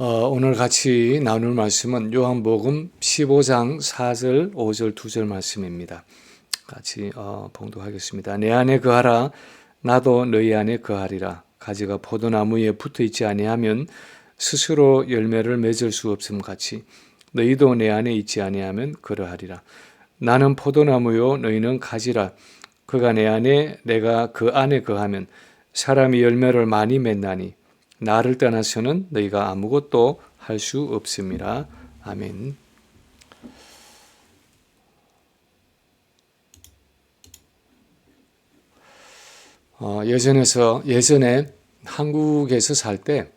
오늘 같이 나눌 말씀은 요한복음 15장 4절, 5절, 2절 말씀입니다. 같이 봉독하겠습니다. 내 안에 거하라, 나도 너희 안에 거하리라. 가지가 포도나무에 붙어있지 아니하면 스스로 열매를 맺을 수 없음 같이 너희도 내 안에 있지 아니하면 그러하리라. 나는 포도나무요 너희는 가지라. 그가 내 안에 내가 그 안에 거하면 사람이 열매를 많이 맺나니 나를 떠나서는 너희가 아무것도 할 수 없음이라. 아멘. 예전에 한국에서 살 때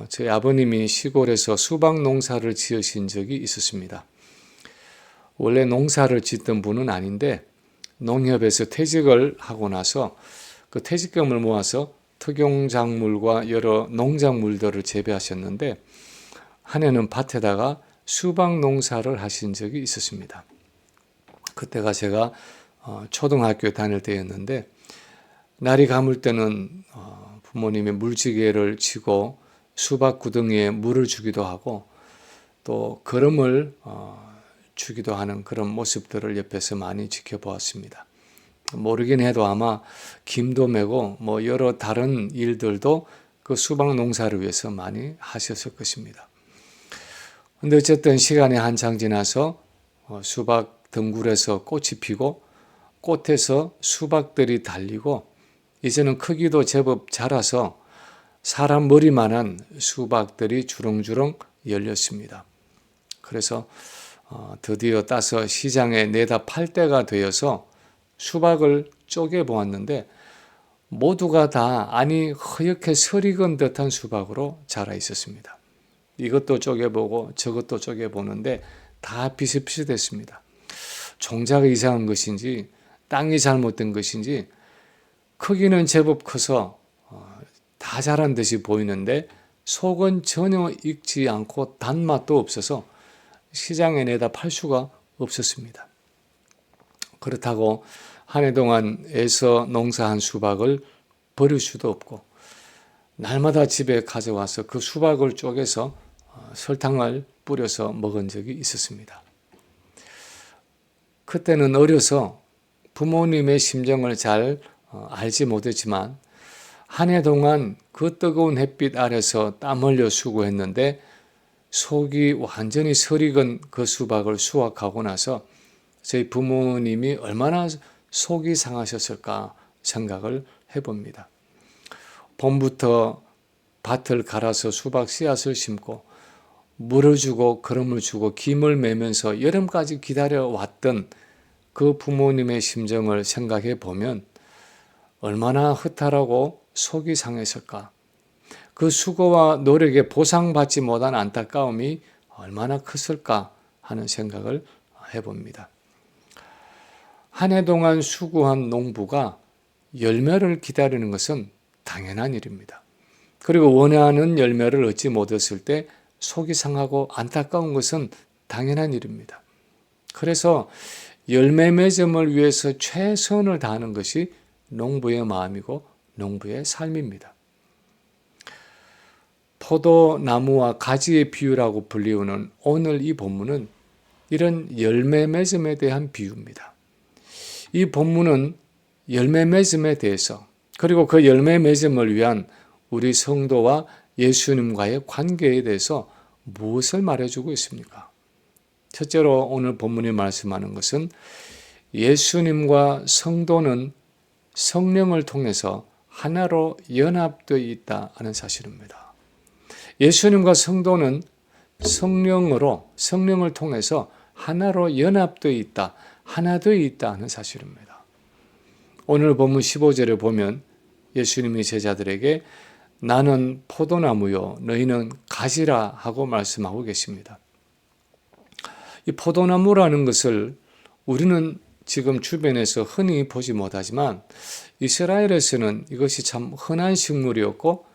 저희 아버님이 시골에서 수박 농사를 지으신 적이 있었습니다. 원래 농사를 짓던 분은 아닌데 농협에서 퇴직을 하고 나서 그 퇴직금을 모아서 특용작물과 여러 농작물들을 재배하셨는데 한 해는 밭에다가 수박 농사를 하신 적이 있었습니다. 그때가 제가 초등학교 다닐 때였는데 날이 가물 때는 부모님이 물지개를 치고 수박 구덩이에 물을 주기도 하고 또 거름을 주기도 하는 그런 모습들을 옆에서 많이 지켜보았습니다. 모르긴 해도 아마 김도 메고 여러 다른 일들도 그 수박 농사를 위해서 많이 하셨을 것입니다. 근데 어쨌든 시간이 한창 지나서 수박 덩굴에서 꽃이 피고 꽃에서 수박들이 달리고 이제는 크기도 제법 자라서 사람 머리만한 수박들이 주렁주렁 열렸습니다. 그래서 드디어 따서 시장에 내다 팔 때가 되어서 수박을 쪼개 보았는데 모두가 다 허옇게 설익은 듯한 수박으로 자라 있었습니다. 이것도 쪼개보고 저것도 쪼개보는데 다 비슷비슷했습니다. 종자가 이상한 것인지 땅이 잘못된 것인지 크기는 제법 커서 다 자란 듯이 보이는데 속은 전혀 익지 않고 단맛도 없어서 시장에 내다 팔 수가 없었습니다. 그렇다고 한 해 동안 애써 농사한 수박을 버릴 수도 없고 날마다 집에 가져와서 그 수박을 쪼개서 설탕을 뿌려서 먹은 적이 있었습니다. 그때는 어려서 부모님의 심정을 잘 알지 못했지만 한 해 동안 그 뜨거운 햇빛 아래서 땀 흘려 수고했는데 속이 완전히 설익은 그 수박을 수확하고 나서 저희 부모님이 얼마나 속이 상하셨을까 생각을 해봅니다. 봄부터 밭을 갈아서 수박 씨앗을 심고 물을 주고 거름을 주고 김을 매면서 여름까지 기다려왔던 그 부모님의 심정을 생각해 보면 얼마나 허탈하고 속이 상했을까. 그 수고와 노력에 보상받지 못한 안타까움이 얼마나 컸을까 하는 생각을 해봅니다. 한 해 동안 수고한 농부가 열매를 기다리는 것은 당연한 일입니다. 그리고 원하는 열매를 얻지 못했을 때 속이 상하고 안타까운 것은 당연한 일입니다. 그래서 열매 맺음을 위해서 최선을 다하는 것이 농부의 마음이고 농부의 삶입니다. 포도나무와 가지의 비유라고 불리우는 오늘 이 본문은 이런 열매 맺음에 대한 비유입니다. 이 본문은 열매 맺음에 대해서 그리고 그 열매 맺음을 위한 우리 성도와 예수님과의 관계에 대해서 무엇을 말해주고 있습니까? 첫째로 오늘 본문이 말씀하는 것은 예수님과 성도는 성령을 통해서 하나로 연합되어 있다 하는 사실입니다. 예수님과 성도는 성령을 통해서 하나로 연합되어 있다, 하나 되어 있다 하는 사실입니다. 오늘 본문 15절에 보면 예수님이 제자들에게 나는 포도나무요 너희는 가지라 하고 말씀하고 계십니다. 이 포도나무라는 것을 우리는 지금 주변에서 흔히 보지 못하지만 이스라엘에서는 이것이 참 흔한 식물이었고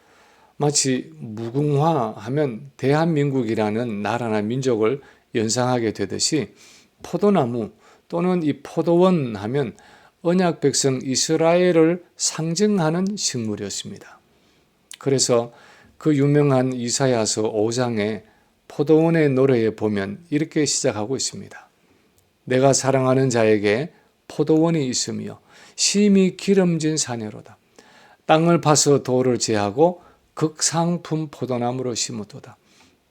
마치 무궁화하면 대한민국이라는 나라나 민족을 연상하게 되듯이 포도나무 또는 이 포도원 하면 언약 백성 이스라엘을 상징하는 식물이었습니다. 그래서 그 유명한 이사야서 5장의 포도원의 노래에 보면 이렇게 시작하고 있습니다. 내가 사랑하는 자에게 포도원이 있으며 심히 기름진 사내로다. 땅을 파서 돌을 제하고 극상품 포도나무로 심었도다.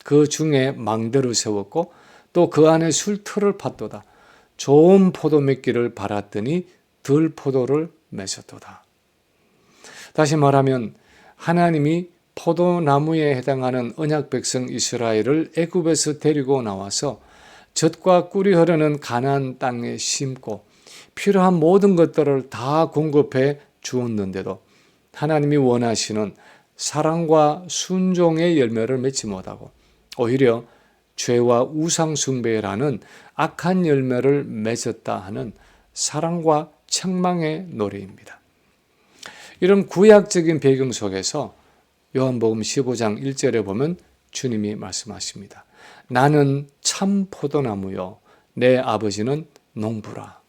그 중에 망대를 세웠고 또 그 안에 술틀을 팠도다. 좋은 포도 맺기를 바랐더니 들 포도를 맺었도다. 다시 말하면 하나님이 포도나무에 해당하는 언약 백성 이스라엘을 애굽에서 데리고 나와서 젖과 꿀이 흐르는 가나안 땅에 심고 필요한 모든 것들을 다 공급해 주었는데도 하나님이 원하시는 사랑과 순종의 열매를 맺지 못하고 오히려 죄와 우상 숭배라는 악한 열매를 맺었다 하는 사랑과 책망의 노래입니다. 이런 구약적인 배경 속에서 요한복음 15장 1절에 보면 주님이 말씀하십니다. 나는 참 포도나무요 내 아버지는 농부라.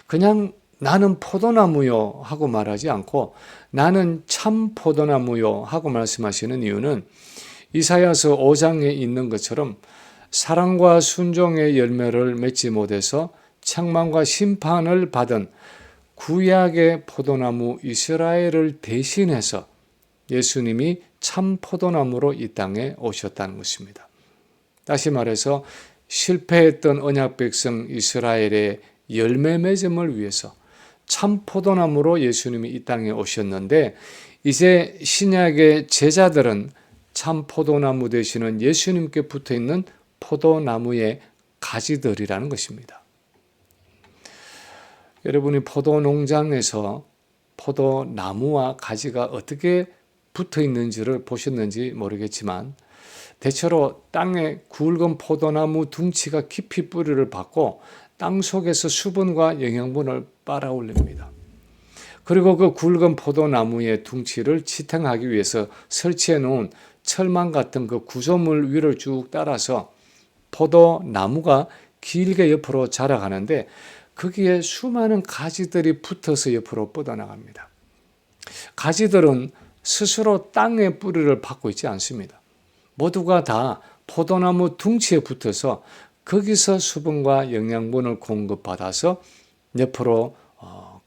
그냥 나는 포도나무요 하고 말하지 않고 나는 참 포도나무요 하고 말씀하시는 이유는 이사야서 5장에 있는 것처럼 사랑과 순종의 열매를 맺지 못해서 책망과 심판을 받은 구약의 포도나무 이스라엘을 대신해서 예수님이 참 포도나무로 이 땅에 오셨다는 것입니다. 다시 말해서 실패했던 언약 백성 이스라엘의 열매 맺음을 위해서 참 포도나무로 예수님이 이 땅에 오셨는데 이제 신약의 제자들은 참 포도나무 되시는 예수님께 붙어있는 포도나무의 가지들이라는 것입니다. 여러분이 포도 농장에서 포도나무와 가지가 어떻게 붙어 있는지를 보셨는지 모르겠지만 대체로 땅에 굵은 포도나무 둥치가 깊이 뿌리를 받고 땅 속에서 수분과 영양분을 빨아올립니다. 그리고 그 굵은 포도나무의 둥치를 지탱하기 위해서 설치해 놓은 철망 같은 그 구조물 위를 쭉 따라서 포도나무가 길게 옆으로 자라가는데 거기에 수많은 가지들이 붙어서 옆으로 뻗어나갑니다. 가지들은 스스로 땅에 뿌리를 받고 있지 않습니다. 모두가 다 포도나무 둥치에 붙어서 거기서 수분과 영양분을 공급받아서 옆으로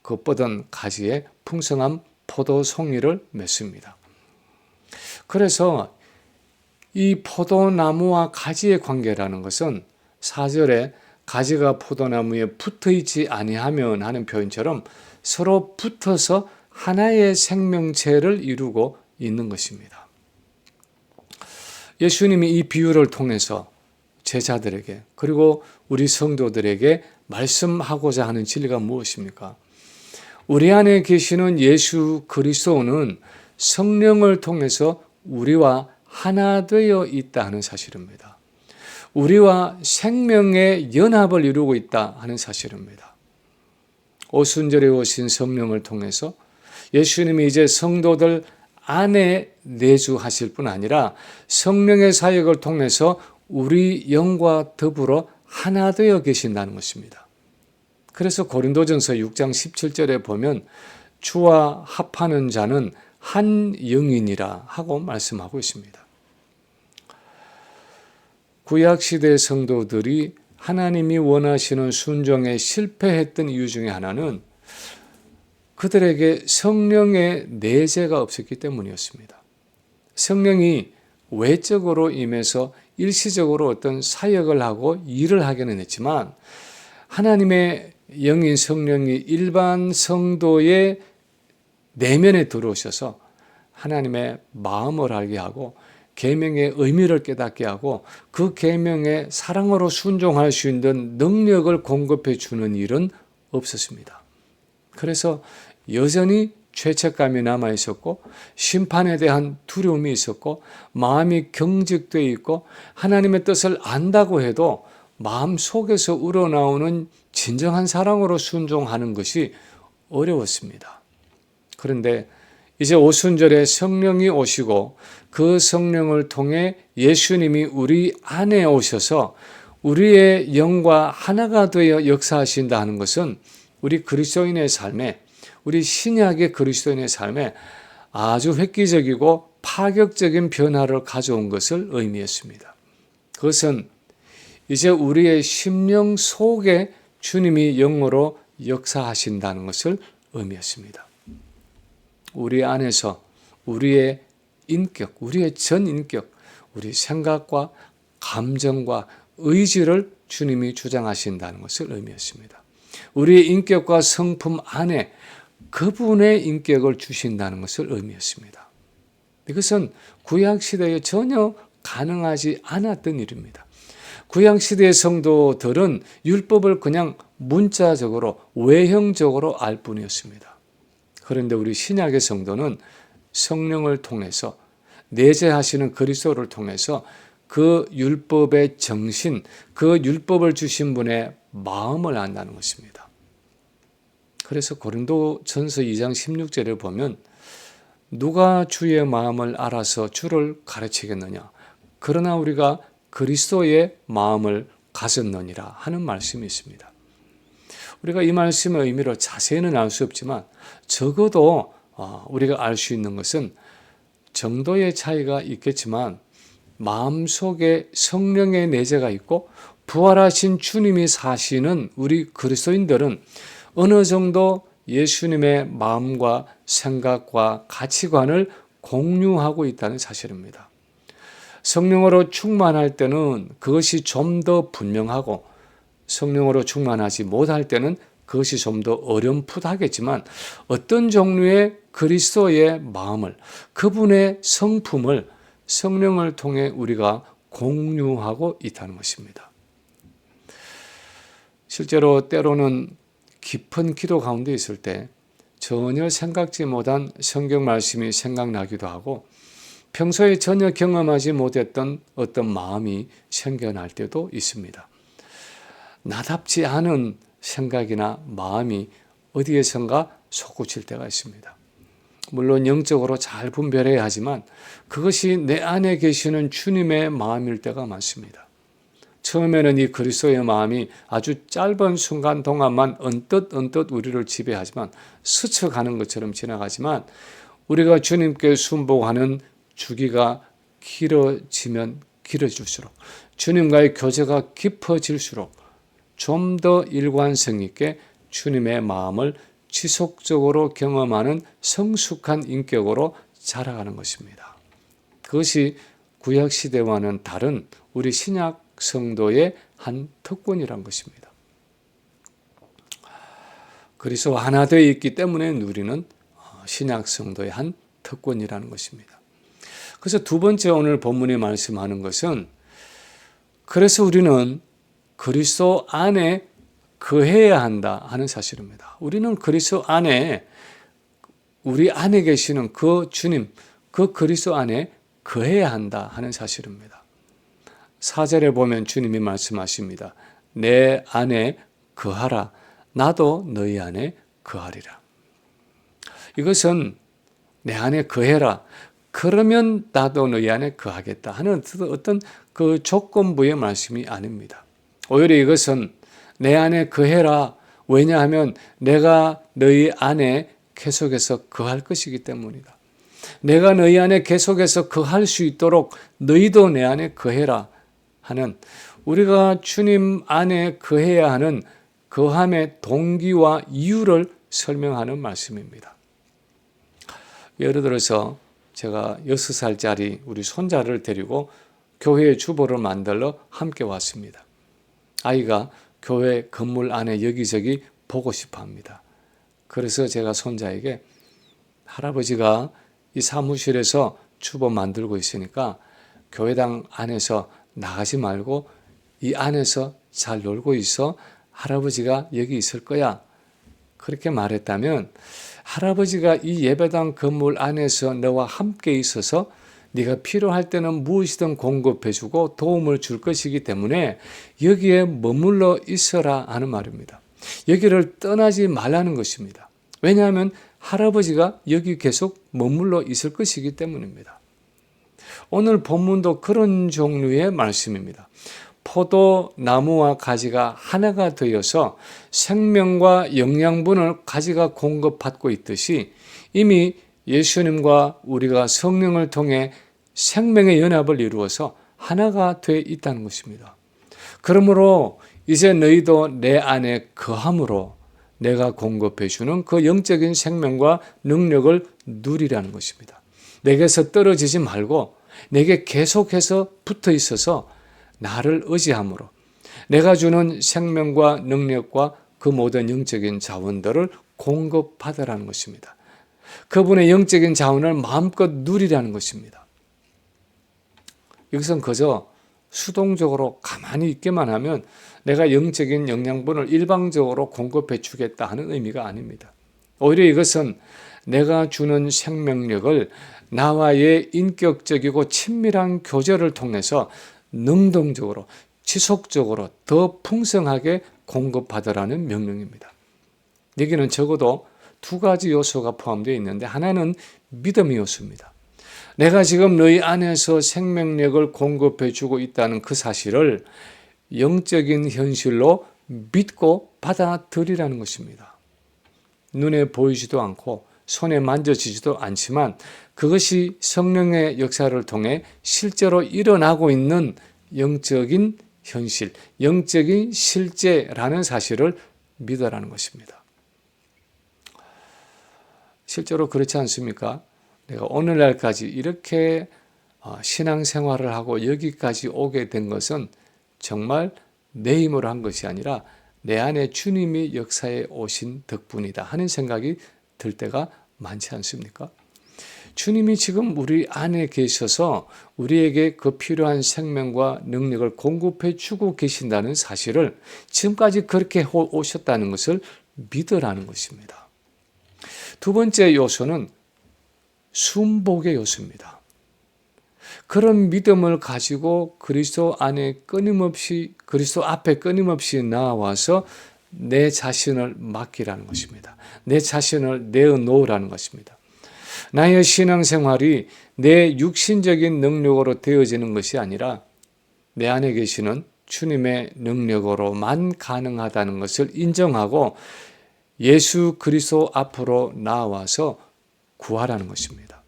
그 뻗은 가지에 풍성한 포도 송이를 맺습니다. 그래서 이 포도나무와 가지의 관계라는 것은 4절에 가지가 포도나무에 붙어 있지 아니하면 하는 표현처럼 서로 붙어서 하나의 생명체를 이루고 있는 것입니다. 예수님이 이 비유를 통해서 제자들에게 그리고 우리 성도들에게 말씀하고자 하는 진리가 무엇입니까? 우리 안에 계시는 예수 그리스도는 성령을 통해서 우리와 하나 되어 있다 하는 사실입니다. 우리와 생명의 연합을 이루고 있다 하는 사실입니다. 오순절에 오신 성령을 통해서 예수님이 이제 성도들 안에 내주하실 뿐 아니라 성령의 사역을 통해서 우리 영과 더불어 하나 되어 계신다는 것입니다. 그래서 고린도전서 6장 17절에 보면 주와 합하는 자는 한 영이니라 하고 말씀하고 있습니다. 구약시대 성도들이 하나님이 원하시는 순종에 실패했던 이유 중에 하나는 그들에게 성령의 내재가 없었기 때문이었습니다. 성령이 외적으로 임해서 일시적으로 어떤 사역을 하고 일을 하기는 했지만 하나님의 영인 성령이 일반 성도의 내면에 들어오셔서 하나님의 마음을 알게 하고 계명의 의미를 깨닫게 하고 그 계명에 사랑으로 순종할 수 있는 능력을 공급해 주는 일은 없었습니다. 그래서 여전히 죄책감이 남아 있었고 심판에 대한 두려움이 있었고 마음이 경직되어 있고 하나님의 뜻을 안다고 해도 마음속에서 우러나오는 진정한 사랑으로 순종하는 것이 어려웠습니다. 그런데 이제 오순절에 성령이 오시고 그 성령을 통해 예수님이 우리 안에 오셔서 우리의 영과 하나가 되어 역사하신다 하는 것은 우리 그리스도인의 삶에 우리 신약의 그리스도인의 삶에 아주 획기적이고 파격적인 변화를 가져온 것을 의미했습니다. 그것은 이제 우리의 심령 속에 주님이 영으로 역사하신다는 것을 의미했습니다. 우리 안에서 우리의 인격, 우리의 전인격, 우리 생각과 감정과 의지를 주님이 주장하신다는 것을 의미했습니다. 우리의 인격과 성품 안에 그분의 인격을 주신다는 것을 의미했습니다. 이것은 구약시대에 전혀 가능하지 않았던 일입니다. 구약시대의 성도들은 율법을 그냥 문자적으로 외형적으로 알 뿐이었습니다. 그런데 우리 신약의 성도는 성령을 통해서 내재하시는 그리스도를 통해서 그 율법의 정신, 그 율법을 주신 분의 마음을 안다는 것입니다. 그래서 고린도전서 2장 16절에 보면 누가 주의 마음을 알아서 주를 가르치겠느냐? 그러나 우리가 그리스도의 마음을 가졌느니라 하는 말씀이 있습니다. 우리가 이 말씀의 의미를 자세히는 알 수 없지만 적어도 우리가 알 수 있는 것은 정도의 차이가 있겠지만 마음속에 성령의 내재가 있고 부활하신 주님이 사시는 우리 그리스도인들은 어느 정도 예수님의 마음과 생각과 가치관을 공유하고 있다는 사실입니다. 성령으로 충만할 때는 그것이 좀 더 분명하고 성령으로 충만하지 못할 때는 그것이 좀 더 어렴풋하겠지만 어떤 종류의 그리스도의 마음을, 그분의 성품을 성령을 통해 우리가 공유하고 있다는 것입니다. 실제로 때로는 깊은 기도 가운데 있을 때 전혀 생각지 못한 성경 말씀이 생각나기도 하고 평소에 전혀 경험하지 못했던 어떤 마음이 생겨날 때도 있습니다. 나답지 않은 생각이나 마음이 어디에선가 솟구칠 때가 있습니다. 물론 영적으로 잘 분별해야 하지만 그것이 내 안에 계시는 주님의 마음일 때가 많습니다. 처음에는 이 그리스도의 마음이 아주 짧은 순간 동안만 언뜻 우리를 지배하지만 스쳐가는 것처럼 지나가지만 우리가 주님께 순복하는 주기가 길어지면 길어질수록 주님과의 교제가 깊어질수록 좀 더 일관성 있게 주님의 마음을 지속적으로 경험하는 성숙한 인격으로 자라가는 것입니다. 그것이 구약시대와는 다른 우리 신약 성도의 한 특권이란 것입니다. 그리스도 하나 되어 있기 때문에 누리는 신약 성도의 한 특권이라는 것입니다. 그래서 두 번째 오늘 본문이 말씀하는 것은 그래서 우리는 그리스도 안에 거해야 한다 하는 사실입니다. 우리는 그리스도 안에 우리 안에 계시는 그 주님, 그 그리스도 안에 거해야 한다 하는 사실입니다. 4절에 보면 주님이 말씀하십니다. 내 안에 거하라. 나도 너희 안에 거하리라. 이것은 내 안에 거해라. 그러면 나도 너희 안에 거하겠다 하는 어떤 그 조건부의 말씀이 아닙니다. 오히려 이것은 내 안에 거해라. 왜냐하면 내가 너희 안에 계속해서 거할 것이기 때문이다. 내가 너희 안에 계속해서 거할 수 있도록 너희도 내 안에 거해라 하는 우리가 주님 안에 거해야 하는 거함의 동기와 이유를 설명하는 말씀입니다. 예를 들어서 제가 6살짜리 우리 손자를 데리고 교회 주보를 만들러 함께 왔습니다. 아이가 교회 건물 안에 여기저기 보고 싶어 합니다. 그래서 제가 손자에게 할아버지가 이 사무실에서 주보 만들고 있으니까 교회당 안에서 나가지 말고 이 안에서 잘 놀고 있어. 할아버지가 여기 있을 거야. 그렇게 말했다면 할아버지가 이 예배당 건물 안에서 너와 함께 있어서 네가 필요할 때는 무엇이든 공급해주고 도움을 줄 것이기 때문에 여기에 머물러 있어라 하는 말입니다. 여기를 떠나지 말라는 것입니다. 왜냐하면 할아버지가 여기 계속 머물러 있을 것이기 때문입니다. 오늘 본문도 그런 종류의 말씀입니다. 포도나무와 가지가 하나가 되어서 생명과 영양분을 가지가 공급받고 있듯이 이미 예수님과 우리가 성령을 통해 생명의 연합을 이루어서 하나가 돼 있다는 것입니다. 그러므로 이제 너희도 내 안에 거함으로 내가 공급해 주는 그 영적인 생명과 능력을 누리라는 것입니다. 내게서 떨어지지 말고 내게 계속해서 붙어 있어서 나를 의지함으로 내가 주는 생명과 능력과 그 모든 영적인 자원들을 공급받으라는 것입니다. 그분의 영적인 자원을 마음껏 누리라는 것입니다. 이것은 그저 수동적으로 가만히 있기만 하면 내가 영적인 영양분을 일방적으로 공급해 주겠다 하는 의미가 아닙니다. 오히려 이것은 내가 주는 생명력을 나와의 인격적이고 친밀한 교제를 통해서 능동적으로 지속적으로 더 풍성하게 공급받으라는 명령입니다. 여기는 적어도 두 가지 요소가 포함되어 있는데 하나는 믿음의 요소입니다. 내가 지금 너희 안에서 생명력을 공급해 주고 있다는 그 사실을 영적인 현실로 믿고 받아들이라는 것입니다. 눈에 보이지도 않고 손에 만져지지도 않지만 그것이 성령의 역사를 통해 실제로 일어나고 있는 영적인 현실, 영적인 실제라는 사실을 믿으라는 것입니다. 실제로 그렇지 않습니까? 내가 오늘날까지 이렇게 신앙생활을 하고 여기까지 오게 된 것은 정말 내 힘으로 한 것이 아니라 내 안에 주님이 역사에 오신 덕분이다 하는 생각이 들 때가 많지 않습니까? 주님이 지금 우리 안에 계셔서 우리에게 그 필요한 생명과 능력을 공급해 주고 계신다는 사실을 지금까지 그렇게 오셨다는 것을 믿으라는 것입니다. 두 번째 요소는 순복의 요소입니다. 그런 믿음을 가지고 그리스도 앞에 끊임없이 나와서 내 자신을 맡기라는 것입니다. 내 자신을 내어놓으라는 것입니다. 나의 신앙생활이 내 육신적인 능력으로 되어지는 것이 아니라 내 안에 계시는 주님의 능력으로만 가능하다는 것을 인정하고 예수 그리스도 앞으로 나와서 구하라는 것입니다.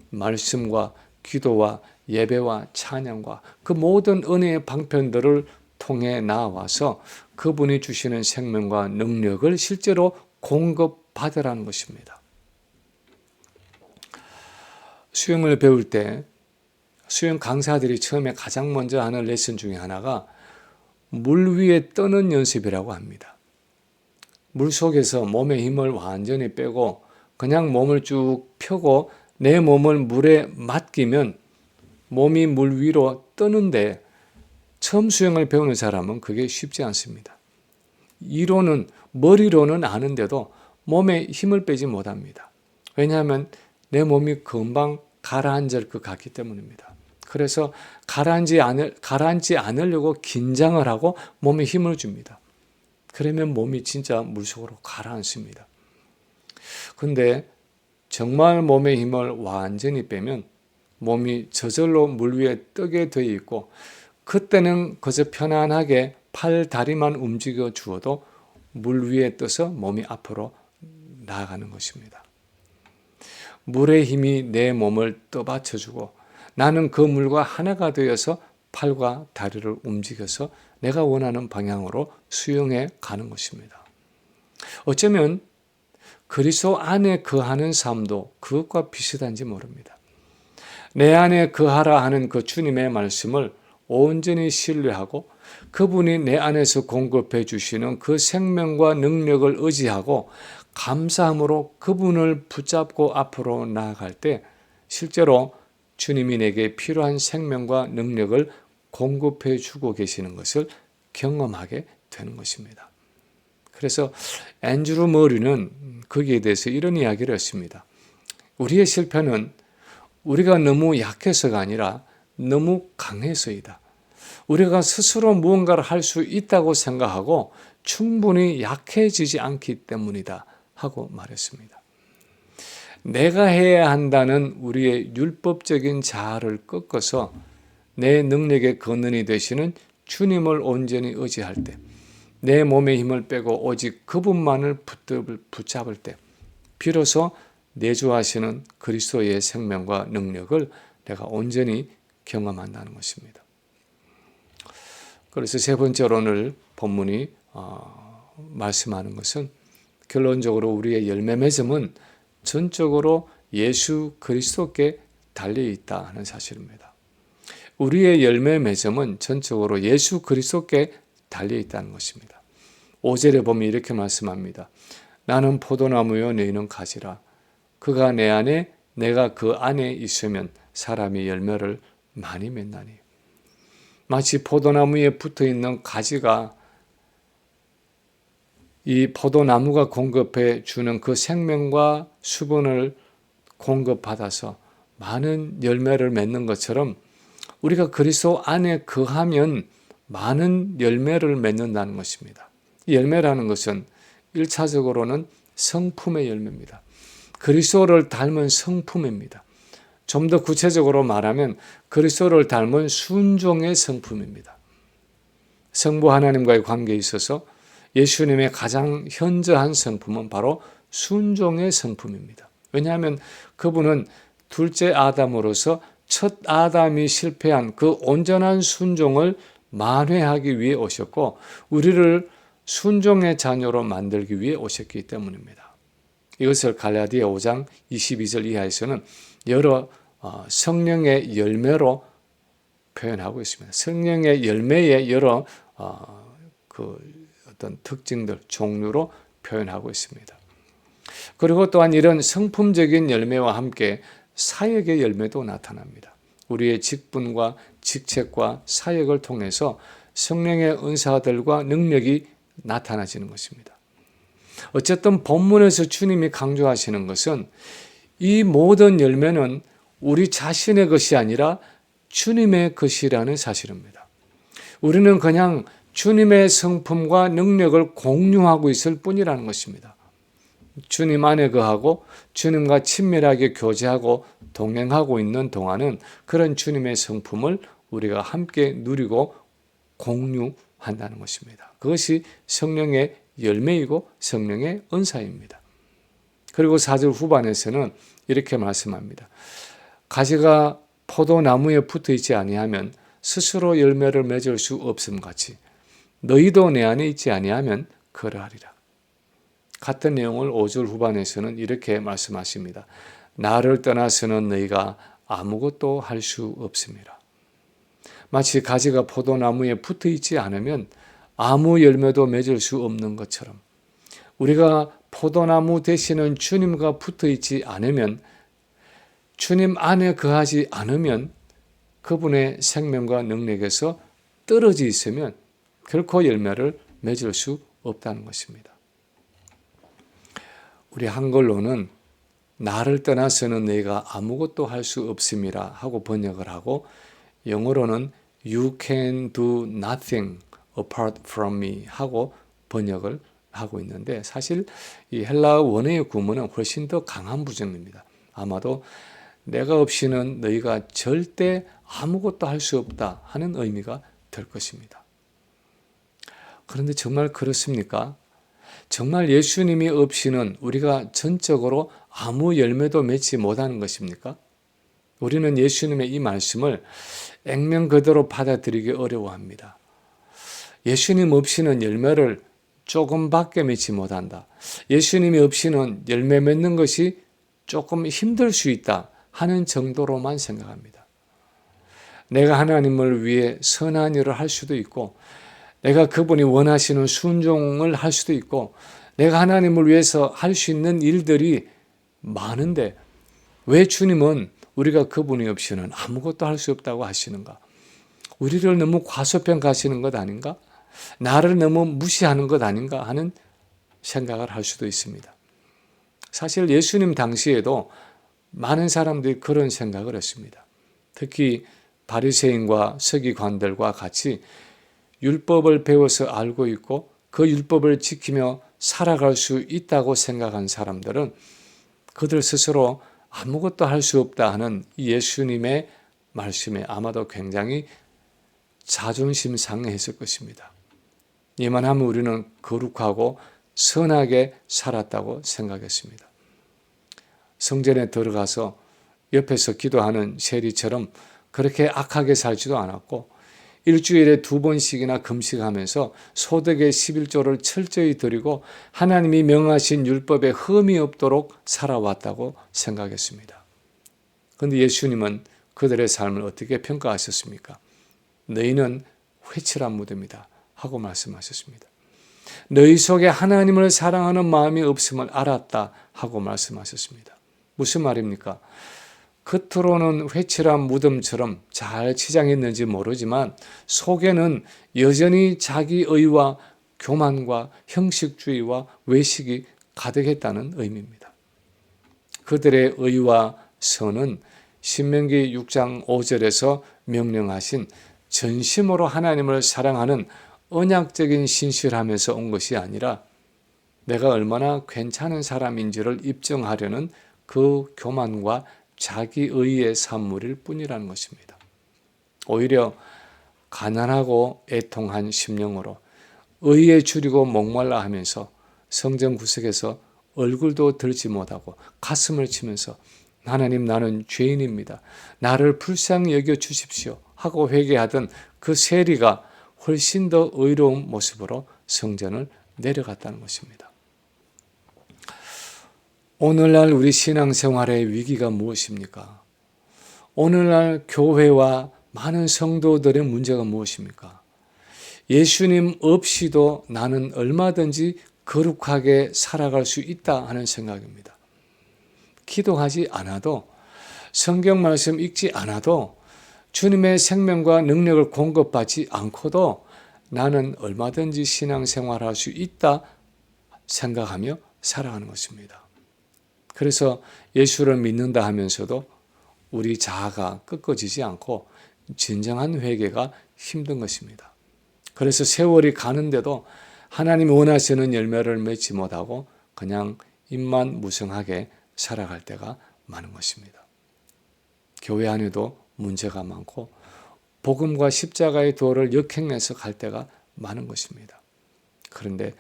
말씀과 기도와 예배와 찬양과 그 모든 은혜의 방편들을 통해 나와서 그분이 주시는 생명과 능력을 실제로 공급받으라는 것입니다. 수영을 배울 때 수영 강사들이 처음에 가장 먼저 하는 레슨 중에 하나가 물 위에 떠는 연습이라고 합니다. 물 속에서 몸의 힘을 완전히 빼고 그냥 몸을 쭉 펴고 내 몸을 물에 맡기면 몸이 물 위로 떠는데 처음 수영을 배우는 사람은 그게 쉽지 않습니다. 머리로는 아는데도 몸에 힘을 빼지 못합니다. 왜냐하면 내 몸이 금방 가라앉을 것 같기 때문입니다. 그래서 가라앉지 않으려고 긴장을 하고 몸에 힘을 줍니다. 그러면 몸이 진짜 물속으로 가라앉습니다. 근데 정말 몸의 힘을 완전히 빼면 몸이 저절로 물 위에 뜨게 되어 있고 그때는 그저 편안하게 팔, 다리만 움직여 주어도 물 위에 떠서 몸이 앞으로 나아가는 것입니다. 물의 힘이 내 몸을 떠받쳐주고 나는 그 물과 하나가 되어서 팔과 다리를 움직여서 내가 원하는 방향으로 수영해 가는 것입니다. 어쩌면 그리스도 안에 거하는 삶도 그것과 비슷한지 모릅니다. 내 안에 거하라 하는 그 주님의 말씀을 온전히 신뢰하고 그분이 내 안에서 공급해 주시는 그 생명과 능력을 의지하고 감사함으로 그분을 붙잡고 앞으로 나아갈 때 실제로 주님이 내게 필요한 생명과 능력을 공급해 주고 계시는 것을 경험하게 되는 것입니다. 그래서 앤드루 머리는 거기에 대해서 이런 이야기를 했습니다. 우리의 실패는 우리가 너무 약해서가 아니라 너무 강해서이다. 우리가 스스로 무언가를 할 수 있다고 생각하고 충분히 약해지지 않기 때문이다 하고 말했습니다. 내가 해야 한다는 우리의 율법적인 자아를 꺾어서 내 능력의 근원이 되시는 주님을 온전히 의지할 때, 내 몸의 힘을 빼고 오직 그분만을 붙잡을 때 비로소 내주하시는 그리스도의 생명과 능력을 내가 온전히 경험한다는 것입니다. 그래서 세 번째로 오늘 본문이 말씀하는 것은 결론적으로 우리의 열매 맺음은 전적으로 예수 그리스도께 달려있다 하는 사실입니다. 우리의 열매 맺음은 전적으로 예수 그리스도께 달려있다는 것입니다. 5절에 보면 이렇게 말씀합니다. 나는 포도나무요 너희는 가지라. 그가 내 안에 내가 그 안에 있으면 사람이 열매를 많이 맺나니. 마치 포도나무에 붙어있는 가지가 이 포도나무가 공급해 주는 그 생명과 수분을 공급받아서 많은 열매를 맺는 것처럼 우리가 그리스도 안에 거하면 많은 열매를 맺는다는 것입니다. 이 열매라는 것은 1차적으로는 성품의 열매입니다. 그리스도를 닮은 성품입니다. 좀 더 구체적으로 말하면 그리스도를 닮은 순종의 성품입니다. 성부 하나님과의 관계에 있어서 예수님의 가장 현저한 성품은 바로 순종의 성품입니다. 왜냐하면 그분은 둘째 아담으로서 첫 아담이 실패한 그 온전한 순종을 만회하기 위해 오셨고 우리를 순종의 자녀로 만들기 위해 오셨기 때문입니다. 이것을 갈라디아 5장 22절 이하에서는 여러 성령의 열매로 표현하고 있습니다. 성령의 열매의 여러 어떤 특징들, 종류로 표현하고 있습니다. 그리고 또한 이런 성품적인 열매와 함께 사역의 열매도 나타납니다. 우리의 직분과 직책과 사역을 통해서 성령의 은사들과 능력이 나타나지는 것입니다. 어쨌든 본문에서 주님이 강조하시는 것은 이 모든 열매는 우리 자신의 것이 아니라 주님의 것이라는 사실입니다. 우리는 그냥 주님의 성품과 능력을 공유하고 있을 뿐이라는 것입니다. 주님 안에 거하고 주님과 친밀하게 교제하고 동행하고 있는 동안은 그런 주님의 성품을 우리가 함께 누리고 공유한다는 것입니다. 그것이 성령의 열매이고 성령의 은사입니다. 그리고 4절 후반에서는 이렇게 말씀합니다. 가지가 포도나무에 붙어 있지 아니하면 스스로 열매를 맺을 수 없음 같이 너희도 내 안에 있지 아니하면 그러하리라. 같은 내용을 5절 후반에서는 이렇게 말씀하십니다. 나를 떠나서는 너희가 아무것도 할 수 없음이라. 마치 가지가 포도나무에 붙어 있지 않으면 아무 열매도 맺을 수 없는 것처럼 우리가 포도나무 되시는 주님과 붙어 있지 않으면 주님 안에 거하지 않으면 그분의 생명과 능력에서 떨어져 있으면 결코 열매를 맺을 수 없다는 것입니다. 우리 한글로는 나를 떠나서는 너희가 아무것도 할 수 없음이라 하고 번역을 하고 영어로는 You can do nothing apart from me 하고 번역을 하고 있는데 사실 이 헬라어 원어의 구문은 훨씬 더 강한 부정입니다. 아마도 내가 없이는 너희가 절대 아무것도 할 수 없다 하는 의미가 될 것입니다. 그런데 정말 그렇습니까? 정말 예수님이 없이는 우리가 전적으로 아무 열매도 맺지 못하는 것입니까? 우리는 예수님의 이 말씀을 액면 그대로 받아들이기 어려워합니다. 예수님 없이는 열매를 조금밖에 맺지 못한다. 예수님이 없이는 열매 맺는 것이 조금 힘들 수 있다 하는 정도로만 생각합니다. 내가 하나님을 위해 선한 일을 할 수도 있고 내가 그분이 원하시는 순종을 할 수도 있고 내가 하나님을 위해서 할 수 있는 일들이 많은데 왜 주님은 우리가 그분이 없이는 아무것도 할 수 없다고 하시는가? 우리를 너무 과소평가하시는 것 아닌가? 나를 너무 무시하는 것 아닌가 하는 생각을 할 수도 있습니다. 사실 예수님 당시에도 많은 사람들이 그런 생각을 했습니다. 특히 바리새인과 서기관들과 같이 율법을 배워서 알고 있고 그 율법을 지키며 살아갈 수 있다고 생각한 사람들은 그들 스스로 아무것도 할 수 없다 하는 예수님의 말씀에 아마도 굉장히 자존심 상해했을 것입니다. 이만 하면 우리는 거룩하고 선하게 살았다고 생각했습니다. 성전에 들어가서 옆에서 기도하는 세리처럼 그렇게 악하게 살지도 않았고 일주일에 2번씩이나 금식하면서 소득의 11조를 철저히 드리고 하나님이 명하신 율법에 흠이 없도록 살아왔다고 생각했습니다. 그런데 예수님은 그들의 삶을 어떻게 평가하셨습니까? 너희는 회칠한 무덤이다 하고 말씀하셨습니다. 너희 속에 하나님을 사랑하는 마음이 없음을 알았다 하고 말씀하셨습니다. 무슨 말입니까? 겉으로는 회칠한 무덤처럼 잘 치장했는지 모르지만 속에는 여전히 자기의와 교만과 형식주의와 외식이 가득했다는 의미입니다. 그들의 의와 선은 신명기 6장 5절에서 명령하신 전심으로 하나님을 사랑하는 언약적인 신실함에서 온 것이 아니라 내가 얼마나 괜찮은 사람인지를 입증하려는 그 교만과 자기의의 산물일 뿐이라는 것입니다. 오히려 가난하고 애통한 심령으로 의에 줄이고 목말라 하면서 성전 구석에서 얼굴도 들지 못하고 가슴을 치면서 하나님 나는 죄인입니다. 나를 불쌍히 여겨 주십시오 하고 회개하던 그 세리가 훨씬 더 의로운 모습으로 성전을 내려갔다는 것입니다. 오늘날 우리 신앙생활의 위기가 무엇입니까? 오늘날 교회와 많은 성도들의 문제가 무엇입니까? 예수님 없이도 나는 얼마든지 거룩하게 살아갈 수 있다 하는 생각입니다. 기도하지 않아도 성경 말씀 읽지 않아도 주님의 생명과 능력을 공급받지 않고도 나는 얼마든지 신앙생활할 수 있다 생각하며 살아가는 것입니다. 그래서 예수를 믿는다 하면서도 우리 자아가 꺾어지지 않고 진정한 회개가 힘든 것입니다. 그래서 세월이 가는데도 하나님이 원하시는 열매를 맺지 못하고 그냥 입만 무성하게 살아갈 때가 많은 것입니다. 교회 안에도 문제가 많고 복음과 십자가의 도를 역행해서 갈 때가 많은 것입니다. 그런데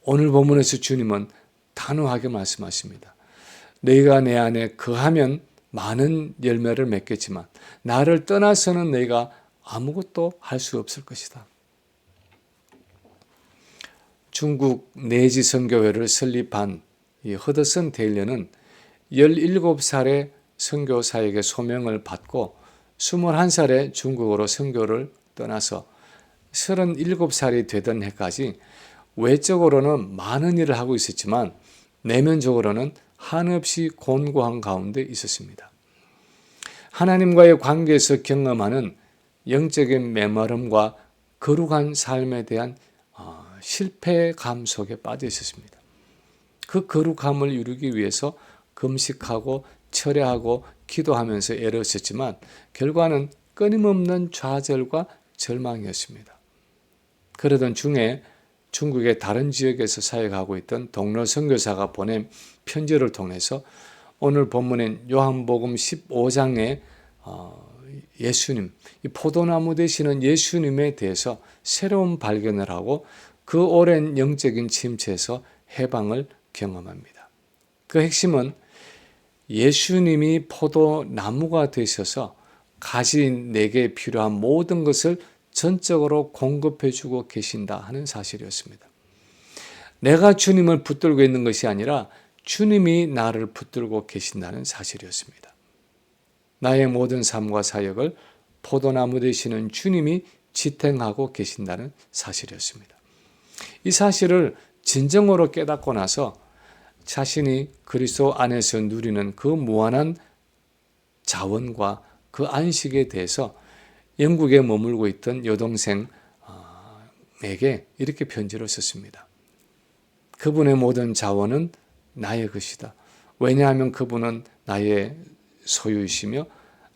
오늘 본문에서 주님은 단호하게 말씀하십니다. 너희가 내 안에 거하면 많은 열매를 맺겠지만 나를 떠나서는 너희가 아무것도 할 수 없을 것이다. 중국 내지 선교회를 설립한 이 허드슨 테일러는 17살에 선교사에게 소명을 받고 21살에 중국으로 선교를 떠나서 37살이 되던 해까지 외적으로는 많은 일을 하고 있었지만 내면적으로는 한없이 곤고한 가운데 있었습니다. 하나님과의 관계에서 경험하는 영적인 메마름과 거룩한 삶에 대한 실패감 속에 빠져 있었습니다. 그 거룩함을 이루기 위해서 금식하고 철야하고 기도하면서 애를 썼지만 결과는 끊임없는 좌절과 절망이었습니다. 그러던 중에 중국의 다른 지역에서 사역하고 있던 동료 선교사가 보낸 편지를 통해서 오늘 본문인 요한복음 15장에 예수님, 이 포도나무 되시는 예수님에 대해서 새로운 발견을 하고 그 오랜 영적인 침체에서 해방을 경험합니다. 그 핵심은 예수님이 포도나무가 되셔서 가진 내게 필요한 모든 것을 전적으로 공급해 주고 계신다 하는 사실이었습니다. 내가 주님을 붙들고 있는 것이 아니라 주님이 나를 붙들고 계신다는 사실이었습니다. 나의 모든 삶과 사역을 포도나무 되시는 주님이 지탱하고 계신다는 사실이었습니다. 이 사실을 진정으로 깨닫고 나서 자신이 그리스도 안에서 누리는 그 무한한 자원과 그 안식에 대해서 영국에 머물고 있던 여동생에게 이렇게 편지를 썼습니다. 그분의 모든 자원은 나의 것이다. 왜냐하면 그분은 나의 소유이시며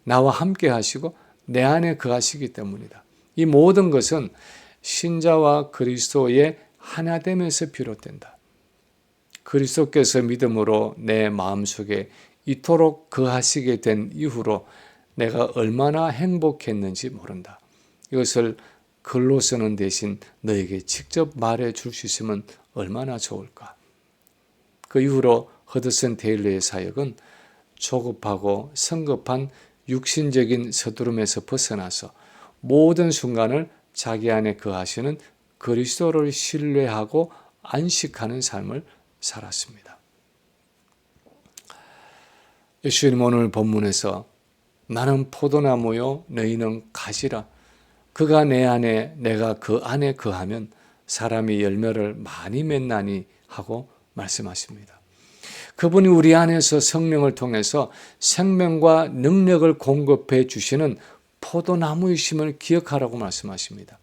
나와 함께 하시고 내 안에 거하시기 때문이다. 이 모든 것은 신자와 그리스도의 하나됨에서 비롯된다. 그리스도께서 믿음으로 내 마음속에 이토록 거하시게 된 이후로 내가 얼마나 행복했는지 모른다. 이것을 글로 쓰는 대신 너에게 직접 말해 줄 수 있으면 얼마나 좋을까. 그 이후로 허드슨 테일러의 사역은 조급하고 성급한 육신적인 서두름에서 벗어나서 모든 순간을 자기 안에 거하시는 그리스도를 신뢰하고 안식하는 삶을 살았습니다. 예수님 오늘 본문에서 나는 포도나무요 너희는 가지라. 그가 내 안에 내가 그 안에 거하면 사람이 열매를 많이 맺나니 하고 말씀하십니다. 그분이 우리 안에서 성령을 통해서 생명과 능력을 공급해 주시는 포도나무이심을 기억하라고 말씀하십니다.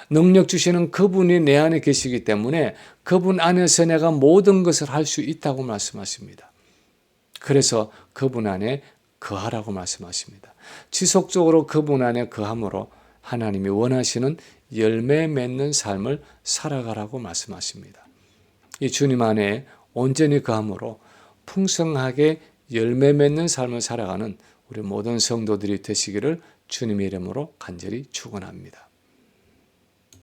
능력 주시는 그분이 내 안에 계시기 때문에 그분 안에서 내가 모든 것을 할 수 있다고 말씀하십니다. 그래서 그분 안에 거하라고 말씀하십니다. 지속적으로 그분 안에 거함으로 하나님이 원하시는 열매 맺는 삶을 살아가라고 말씀하십니다. 이 주님 안에 온전히 거함으로 풍성하게 열매 맺는 삶을 살아가는 우리 모든 성도들이 되시기를 주님의 이름으로 간절히 축원합니다.